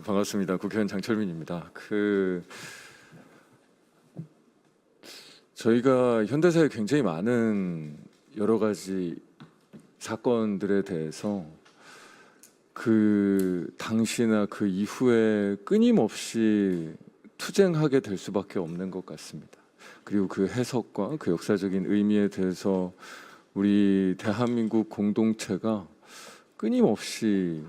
반갑습니다. 국회의원 장철민입니다. 저희가 현대사에 굉장히 많은 여러 가지 사건들에 대해서 그 당시나 그 이후에 끊임없이 투쟁하게 될 수밖에 없는 것 같습니다. 그리고 그 해석과 그 역사적인 의미에 대해서 우리 대한민국 공동체가 끊임없이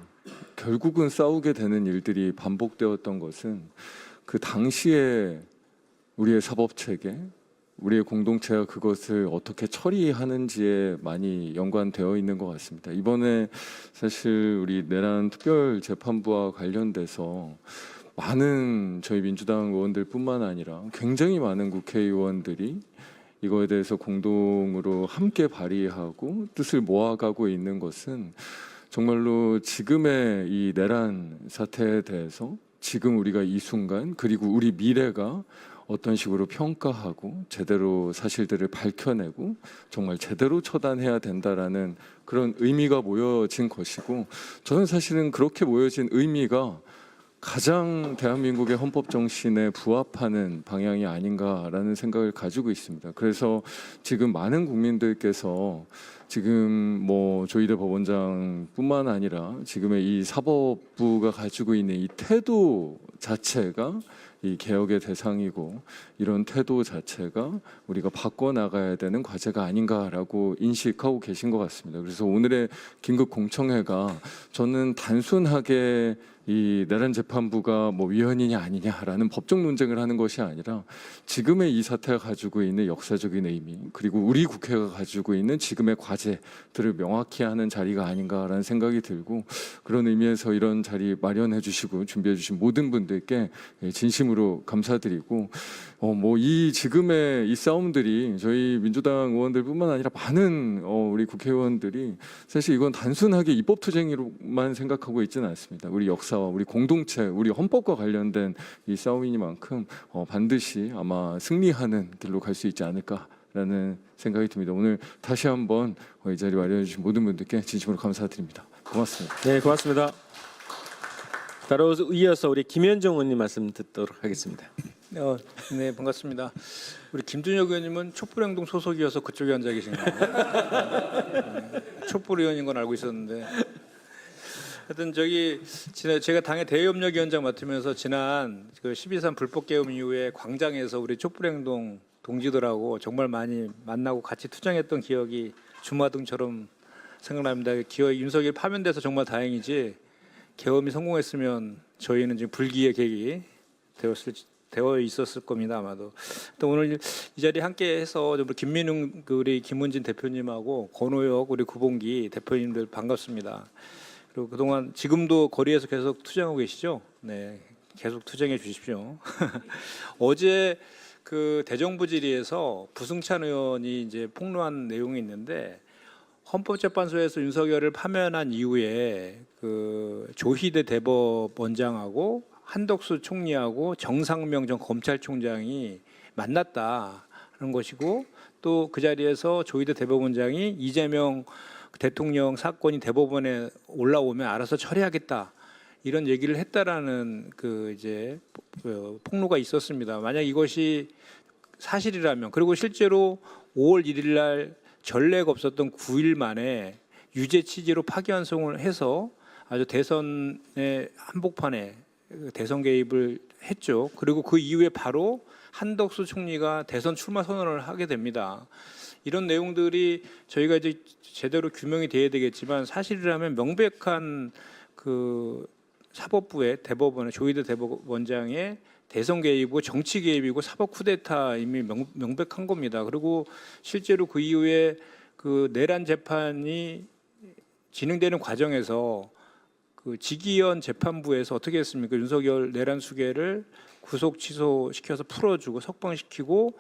결국은 싸우게 되는 일들이 반복되었던 것은 그 당시에 우리의 사법체계, 우리의 공동체가 그것을 어떻게 처리하는지에 많이 연관되어 있는 것 같습니다. 이번에 사실 우리 내란 특별재판부와 관련돼서 많은 저희 민주당 의원들뿐만 아니라 굉장히 많은 국회의원들이 이거에 대해서 공동으로 함께 발의하고 뜻을 모아가고 있는 것은 정말로 지금의 이 내란 사태에 대해서 지금 우리가 이 순간 그리고 우리 미래가 어떤 식으로 평가하고 제대로 사실들을 밝혀내고 정말 제대로 처단해야 된다라는 그런 의미가 모여진 것이고, 저는 사실은 그렇게 모여진 의미가 가장 대한민국의 헌법 정신에 부합하는 방향이 아닌가라는 생각을 가지고 있습니다. 그래서 지금 많은 국민들께서 지금 뭐 조희대 법원장뿐만 아니라 지금의 이 사법부가 가지고 있는 이 태도 자체가 이 개혁의 대상이고, 이런 태도 자체가 우리가 바꿔나가야 되는 과제가 아닌가라고 인식하고 계신 것 같습니다. 그래서 오늘의 긴급 공청회가 저는 단순하게 이 내란 재판부가 뭐 위헌이냐 아니냐라는 법적 논쟁을 하는 것이 아니라 지금의 이 사태가 가지고 있는 역사적인 의미, 그리고 우리 국회가 가지고 있는 지금의 과제들을 명확히 하는 자리가 아닌가라는 생각이 들고, 그런 의미에서 이런 자리 마련해 주시고 준비해 주신 모든 분들께 진심으로 감사드리고, 뭐 이 지금의 이 싸움들이 저희 민주당 의원들뿐만 아니라 많은 우리 국회의원들이 사실 이건 단순하게 입법투쟁으로만 생각하고 있지는 않습니다. 우리 역사와 우리 공동체, 우리 헌법과 관련된 이 싸움이니만큼 반드시 아마 승리하는 길로 갈 수 있지 않을까라는 생각이 듭니다. 오늘 다시 한번 이 자리 마련해 주신 모든 분들께 진심으로 감사드립니다. 고맙습니다. 네, 고맙습니다. 바로 이어서 우리 김현정 의원님 말씀 듣도록 하겠습니다. 네, 반갑습니다. 우리 김준혁 의원님은 촛불행동 소속이어서 그쪽에 앉아 계신가요? 촛불 의원인 건 알고 있었는데, 하여튼 제가 당의 대외협력위원장 맡으면서 지난 그 12.3 불법 계엄 이후에 광장에서 우리 촛불행동 동지들하고 정말 많이 만나고 같이 투쟁했던 기억이 주마등처럼 생각납니다. 윤석열 파면돼서 정말 다행이지, 계엄이 성공했으면 저희는 지금 불기의 객이 되어 있었을 겁니다, 아마도. 또 오늘 이 자리에 함께해서 김민웅 우리 김은진 대표님하고 권오혁 우리 구봉기 대표님들 반갑습니다. 그리고 그동안 지금도 거리에서 계속 투쟁하고 계시죠? 네, 계속 투쟁해 주십시오. 어제 그 대정부 질의에서 부승찬 의원이 이제 폭로한 내용이 있는데, 헌법재판소에서 윤석열을 파면한 이후에 그 조희대 대법원장하고 한덕수 총리하고 정상명 전 검찰총장이 만났다는 것이고, 또 그 자리에서 조희대 대법원장이 이재명 대통령 사건이 대법원에 올라오면 알아서 처리하겠다, 이런 얘기를 했다라는 그 이제 폭로가 있었습니다. 만약 이것이 사실이라면, 그리고 실제로 5월 1일 날 전례가 없었던 9일 만에 유죄 취지로 파기환송을 해서 아주 대선의 한복판에 대선 개입을 했죠. 그리고 그 이후에 바로 한덕수 총리가 대선 출마 선언을 하게 됩니다. 이런 내용들이 저희가 이제 제대로 규명이 돼야 되겠지만, 사실이라면 명백한 그 사법부의 대법원의 조희대 대법원장의 대선 개입이고 정치 개입이고 사법 쿠데타 이미 명백한 겁니다. 그리고 실제로 그 이후에 그 내란 재판이 진행되는 과정에서 그 지기현 재판부에서 어떻게 했습니까? 윤석열 내란 수괴를 구속 취소시켜서 풀어주고 석방시키고,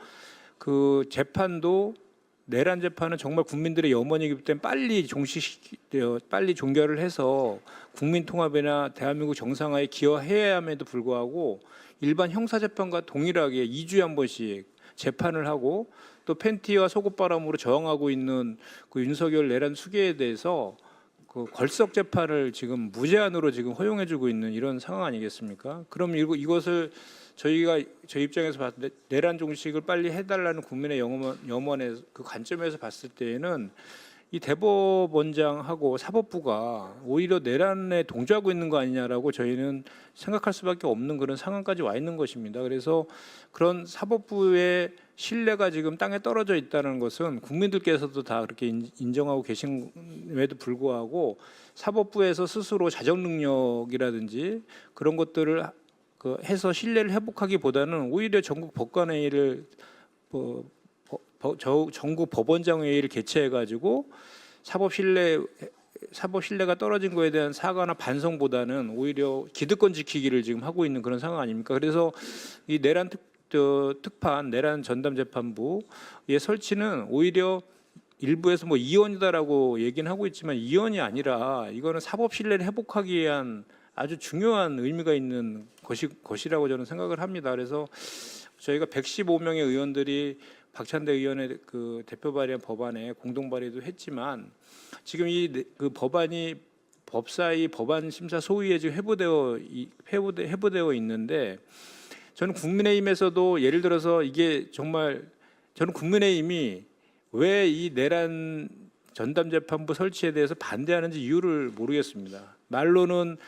그 재판도 내란 재판은 정말 국민들의 염원이기 때문에 빨리 종결을 해서 국민 통합이나 대한민국 정상화에 기여해야 함에도 불구하고 일반 형사 재판과 동일하게 2주에 한 번씩 재판을 하고, 또 팬티와 속옷바람으로 저항하고 있는 그 윤석열 내란 수괴에 대해서 그 걸석 재판을 지금 무제한으로 지금 허용해주고 있는 이런 상황 아니겠습니까? 그럼 이것을 저희 입장에서 봤을 때 내란 종식을 빨리 해달라는 국민의 염원의 그 관점에서 봤을 때에는 이 대법원장하고 사법부가 오히려 내란에 동조하고 있는 거 아니냐라고 저희는 생각할 수밖에 없는 그런 상황까지 와 있는 것입니다. 그래서 그런 사법부의 신뢰가 지금 땅에 떨어져 있다는 것은 국민들께서도 다 그렇게 인정하고 계심에도 불구하고 사법부에서 스스로 자정 능력이라든지 그런 것들을 해서 신뢰를 회복하기보다는 오히려 전국 법관회의를 전국 법원장회의를 개최해 가지고 사법 신뢰가 떨어진 거에 대한 사과나 반성보다는 오히려 기득권 지키기를 지금 하고 있는 그런 상황 아닙니까? 그래서 이 내란 특판 내란 전담 재판부의 설치는 오히려 일부에서 뭐 이원이다라고 얘기는 하고 있지만 이원이 아니라 이거는 사법 신뢰를 회복하기 위한 아주 중요한 의미가 있는 것이라고 저는 생각을 합니다. 그래서 저희가 115명의 의원들이 박찬대 의원의 그 대표 발의한 법안에 공동 발의도 했지만 지금 그 법안이 법사위 법안 심사 소위에 지금 회부되어 있는데 저는 국민의힘에서도 예를 들어서 이게 정말 저는 국민의힘이 왜 이 내란 전담 재판부 설치에 대해서 반대하는지 이유를 모르겠습니다. 말로는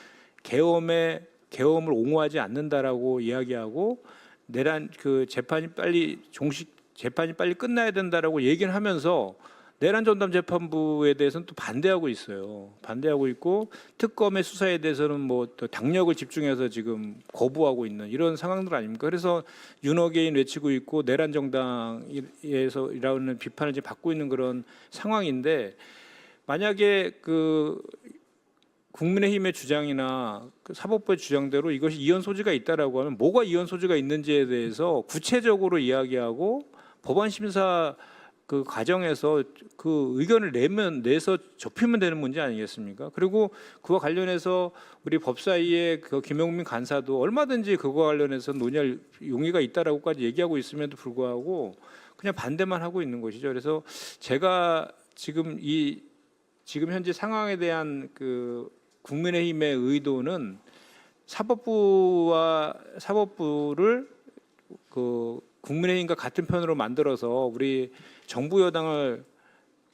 계엄을 옹호하지 않는다라고 이야기하고 내란 그 재판이 빨리 끝나야 된다라고 얘기를 하면서 내란 전담 재판부에 대해서는 또 반대하고 있어요. 반대하고 있고 특검의 수사에 대해서는 뭐 또 당력을 집중해서 지금 거부하고 있는 이런 상황들 아닙니까? 그래서 윤어게인 외치고 있고 내란 정당에서 이라는 비판을 지금 받고 있는 그런 상황인데 만약에 그 국민의힘의 주장이나 그 사법부의 주장대로 이것이 이혼 소지가 있다라고 하면 뭐가 이혼 소지가 있는지에 대해서 구체적으로 이야기하고 법안 심사 그 과정에서 그 의견을 내서 좁히면 되는 문제 아니겠습니까? 그리고 그와 관련해서 우리 법사위의 그 김용민 간사도 얼마든지 그거와 관련해서 논의할 용의가 있다라고까지 얘기하고 있음에도 불구하고 그냥 반대만 하고 있는 것이죠. 그래서 제가 지금 현재 상황에 대한 그 국민의힘의 의도는 사법부를 그 국민의힘과 같은 편으로 만들어서 우리 정부 여당을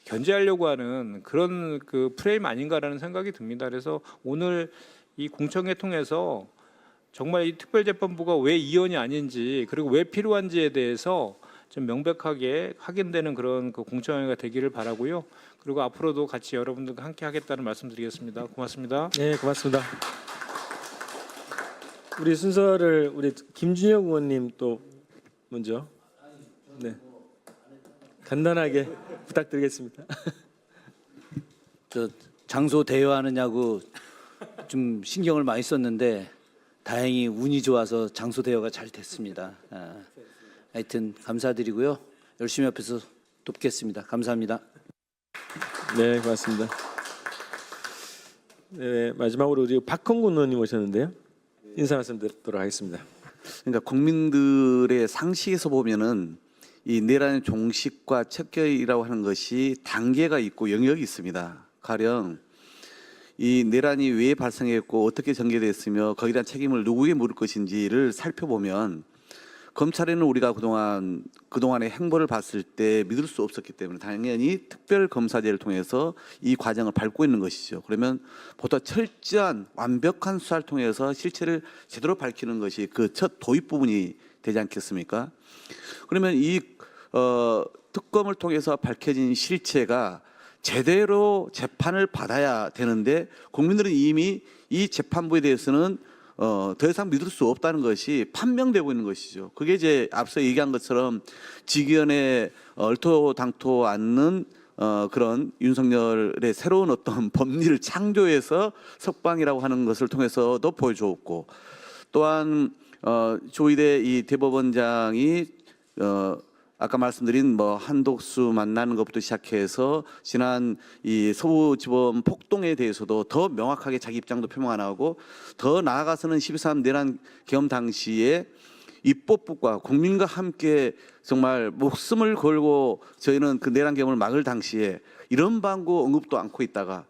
견제하려고 하는 그런 그 프레임 아닌가라는 생각이 듭니다. 그래서 오늘 이 공청회 통해서 정말 이 특별재판부가 왜 이원이 아닌지 그리고 왜 필요한지에 대해서 좀 명백하게 확인되는 그런 그 공청회가 되기를 바라고요. 그리고 앞으로도 같이 여러분들과 함께 하겠다는 말씀드리겠습니다. 고맙습니다. 네, 고맙습니다. 우리 순서를 우리 김준혁 의원님 또 먼저 네 간단하게 부탁드리겠습니다. 저 장소 대여하느냐고 좀 신경을 많이 썼는데 다행히 운이 좋아서 장소 대여가 잘 됐습니다. 하여튼 감사드리고요. 열심히 옆에서 돕겠습니다. 감사합니다. 네, 고맙습니다. 네, 마지막으로 우리 박헌근 의원님 오셨는데요. 인사 말씀 드리도록 하겠습니다. 그러니까 국민들의 상식에서 보면은 이 내란의 종식과 척결이라고 하는 것이 단계가 있고 영역이 있습니다. 가령 이 내란이 왜 발생했고 어떻게 전개됐으며 거기에 대한 책임을 누구에게 물을 것인지를 살펴보면 검찰에는 우리가 그동안의 행보를 봤을 때 믿을 수 없었기 때문에 당연히 특별검사제를 통해서 이 과정을 밟고 있는 것이죠. 그러면 보다 철저한 완벽한 수사를 통해서 실체를 제대로 밝히는 것이 그 첫 도입 부분이 되지 않겠습니까? 그러면 이 특검을 통해서 밝혀진 실체가 제대로 재판을 받아야 되는데 국민들은 이미 이 재판부에 대해서는 더 이상 믿을 수 없다는 것이 판명되고 있는 것이죠. 그게 이제 앞서 얘기한 것처럼 직위원회 얼토당토 않는 그런 윤석열의 새로운 어떤 법리를 창조해서 석방이라고 하는 것을 통해서도 보여주었고 또한 조희대 이 대법원장이 아까 말씀드린 뭐 한독수 만나는 것부터 시작해서 지난 이 서부지법 폭동에 대해서도 더 명확하게 자기 입장도 표명 안 하고 더 나아가서는 12.3 내란 계엄 당시에 입법부과 국민과 함께 정말 목숨을 걸고 저희는 그 내란 계엄을 막을 당시에 이런 방구 언급도 않고 있다가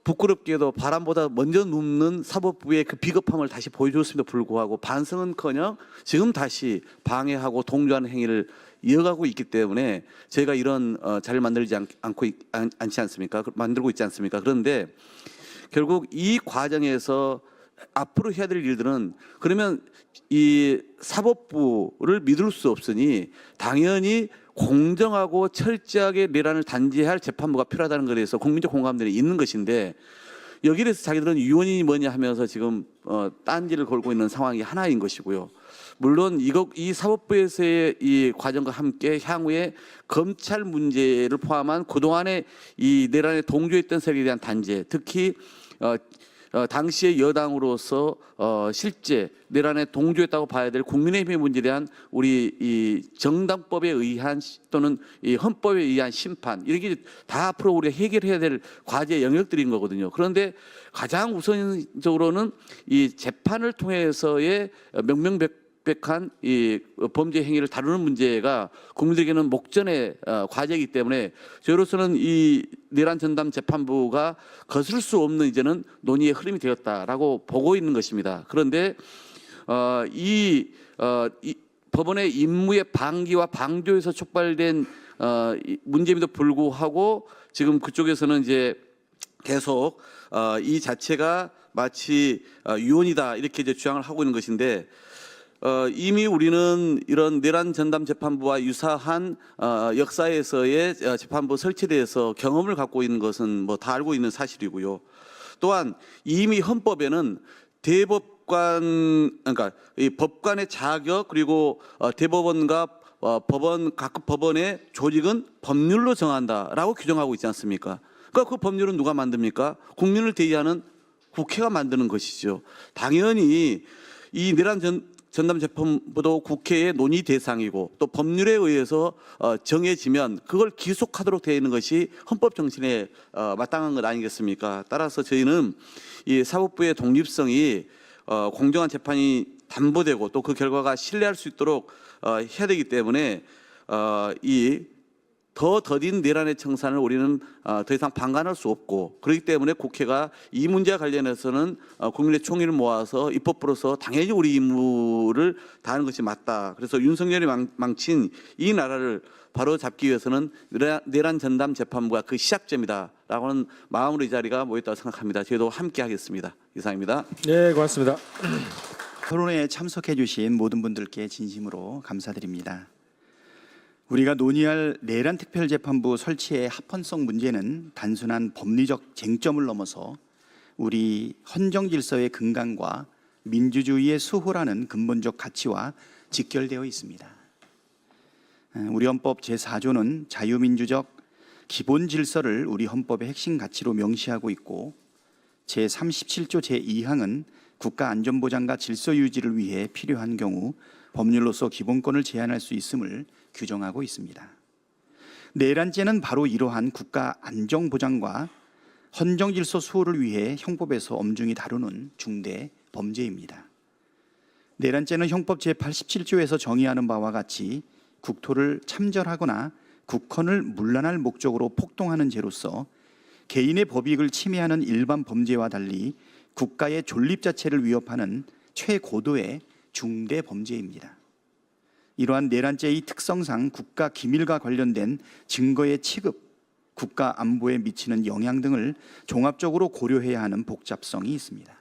부끄럽게도 바람보다 먼저 눕는 사법부의 그 비겁함을 다시 보여줬음에도 불구하고 반성은커녕 지금 다시 방해하고 동조하는 행위를 이어가고 있기 때문에 저희가 이런 자리를 만들지 않지 않습니까? 만들고 있지 않습니까? 그런데 결국 이 과정에서 앞으로 해야 될 일들은 그러면 이 사법부를 믿을 수 없으니 당연히 공정하고 철저하게 내란을 단죄해야 할 재판부가 필요하다는 것에 대해서 국민적 공감들이 있는 것인데 여기에 대해서 자기들은 유언이 뭐냐 하면서 지금 딴지를 걸고 있는 상황이 하나인 것이고요. 물론 이 사법부에서의 이 과정과 함께 향후에 검찰 문제를 포함한 그동안의 이 내란에 동조했던 세력에 대한 단죄, 특히 당시의 여당으로서 실제 내란에 동조했다고 봐야 될 국민의힘의 문제에 대한 우리 이 정당법에 의한 또는 이 헌법에 의한 심판 이렇게 다 앞으로 우리가 해결해야 될 과제 영역들인 거거든요. 그런데 가장 우선적으로는 이 재판을 통해서의 명명백백한 이 범죄 행위를 다루는 문제가 국민들에게는 목전의 과제이기 때문에 저로서는 이 내란 전담 재판부가 거슬 수 없는 이제는 논의의 흐름이 되었다라고 보고 있는 것입니다. 그런데 이 법원의 임무의 방기와 방조에서 촉발된 문제임에도 불구하고 지금 그쪽에서는 이제 계속 이 자체가 마치 유언이다 이렇게 이제 주장을 하고 있는 것인데 이미 우리는 이런 내란 전담 재판부와 유사한 역사에서의 재판부 설치에 대해서 경험을 갖고 있는 것은 뭐 다 알고 있는 사실이고요. 또한 이미 헌법에는 그러니까 이 법관의 자격 그리고 대법원과 법원 각급 법원의 조직은 법률로 정한다라고 규정하고 있지 않습니까? 그러니까 그 법률은 누가 만듭니까? 국민을 대의하는 국회가 만드는 것이죠. 당연히 이 내란 전담 재판부도 국회의 논의 대상이고 또 법률에 의해서 정해지면 그걸 기속하도록 되어 있는 것이 헌법 정신에 마땅한 것 아니겠습니까? 따라서 저희는 이 사법부의 독립성이 공정한 재판이 담보되고 또 그 결과가 신뢰할 수 있도록 해야 되기 때문에 이 더딘 내란의 청산을 우리는 더 이상 방관할 수 없고 그렇기 때문에 국회가 이 문제와 관련해서는 국민의 총의를 모아서 입법부로서 당연히 우리 임무를 다하는 것이 맞다. 그래서 윤석열이 망친 이 나라를 바로 잡기 위해서는 내란 전담 재판부가 그 시작점이다라고 하는 마음으로 이 자리가 모였다고 생각합니다. 저희도 함께 하겠습니다. 이상입니다. 네, 고맙습니다. 토론회에 참석해 주신 모든 분들께 진심으로 감사드립니다. 우리가 논의할 내란 특별재판부 설치의 합헌성 문제는 단순한 법리적 쟁점을 넘어서 우리 헌정 질서의 근간과 민주주의의 수호라는 근본적 가치와 직결되어 있습니다. 우리 헌법 제4조는 자유민주적 기본 질서를 우리 헌법의 핵심 가치로 명시하고 있고 제37조 제2항은 국가 안전보장과 질서 유지를 위해 필요한 경우 법률로서 기본권을 제한할 수 있음을 규정하고 있습니다. 내란죄는 바로 이러한 국가 안정보장과 헌정질서 수호를 위해 형법에서 엄중히 다루는 중대 범죄입니다. 내란죄는 형법 제87조에서 정의하는 바와 같이 국토를 참전하거나 국헌을 문란할 목적으로 폭동하는 죄로서 개인의 법익을 침해하는 일반 범죄와 달리 국가의 존립 자체를 위협하는 최고도의 중대 범죄입니다. 이러한 내란죄의 특성상 국가 기밀과 관련된 증거의 취급, 국가 안보에 미치는 영향 등을 종합적으로 고려해야 하는 복잡성이 있습니다.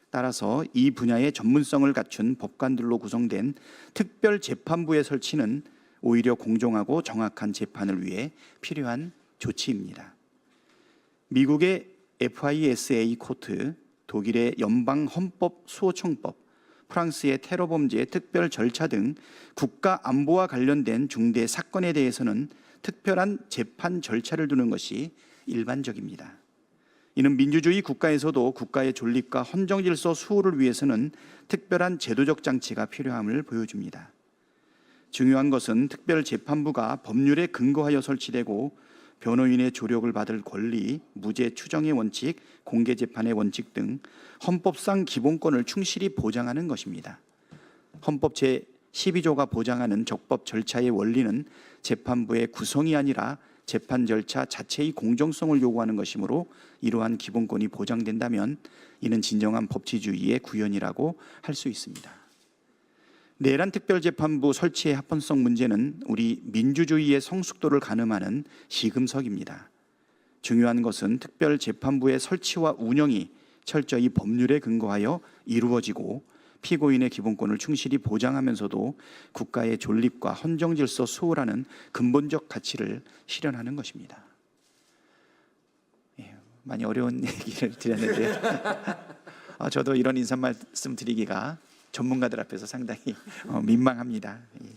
따라서 이 분야의 전문성을 갖춘 법관들로 구성된 특별재판부의 설치는 오히려 공정하고 정확한 재판을 위해 필요한 조치입니다. 미국의 FISA 코트, 독일의 연방헌법수호청법, 프랑스의 테러범죄 특별 절차 등 국가 안보와 관련된 중대 사건에 대해서는 특별한 재판 절차를 두는 것이 일반적입니다. 이는 민주주의 국가에서도 국가의 존립과 헌정질서 수호를 위해서는 특별한 제도적 장치가 필요함을 보여줍니다. 중요한 것은 특별재판부가 법률에 근거하여 설치되고 변호인의 조력을 받을 권리, 무죄 추정의 원칙, 공개재판의 원칙 등 헌법상 기본권을 충실히 보장하는 것입니다. 헌법 제12조가 보장하는 적법 절차의 원리는 재판부의 구성이 아니라 재판 절차 자체의 공정성을 요구하는 것이므로 이러한 기본권이 보장된다면 이는 진정한 법치주의의 구현이라고 할 수 있습니다. 내란 특별재판부 설치의 합헌성 문제는 우리 민주주의의 성숙도를 가늠하는 시금석입니다. 중요한 것은 특별재판부의 설치와 운영이 철저히 법률에 근거하여 이루어지고 피고인의 기본권을 충실히 보장하면서도 국가의 존립과 헌정질서 수호라는 근본적 가치를 실현하는 것입니다. 예, 많이 어려운 얘기를 드렸는데 저도 이런 인사 말씀 드리기가 전문가들 앞에서 상당히 민망합니다. 예.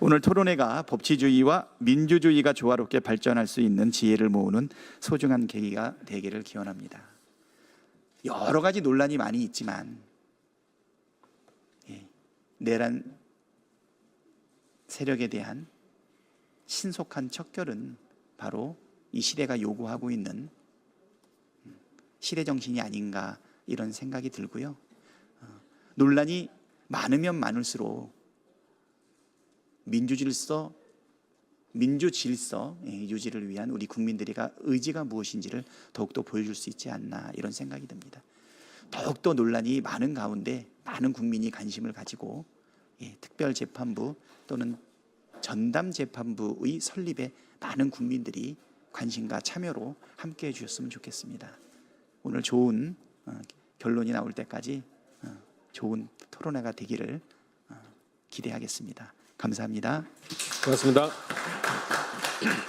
오늘 토론회가 법치주의와 민주주의가 조화롭게 발전할 수 있는 지혜를 모으는 소중한 계기가 되기를 기원합니다. 여러 가지 논란이 많이 있지만 내란 세력에 대한 신속한 척결은 바로 이 시대가 요구하고 있는 시대 정신이 아닌가 이런 생각이 들고요. 논란이 많으면 많을수록 민주질서 유지를 위한 우리 국민들의 의지가 무엇인지를 더욱더 보여줄 수 있지 않나 이런 생각이 듭니다. 더욱더 논란이 많은 가운데 많은 국민이 관심을 가지고 특별재판부 또는 전담재판부의 설립에 많은 국민들이 관심과 참여로 함께해 주셨으면 좋겠습니다. 오늘 좋은 결론이 나올 때까지 좋은 토론회가 되기를 기대하겠습니다. 감사합니다. 고맙습니다.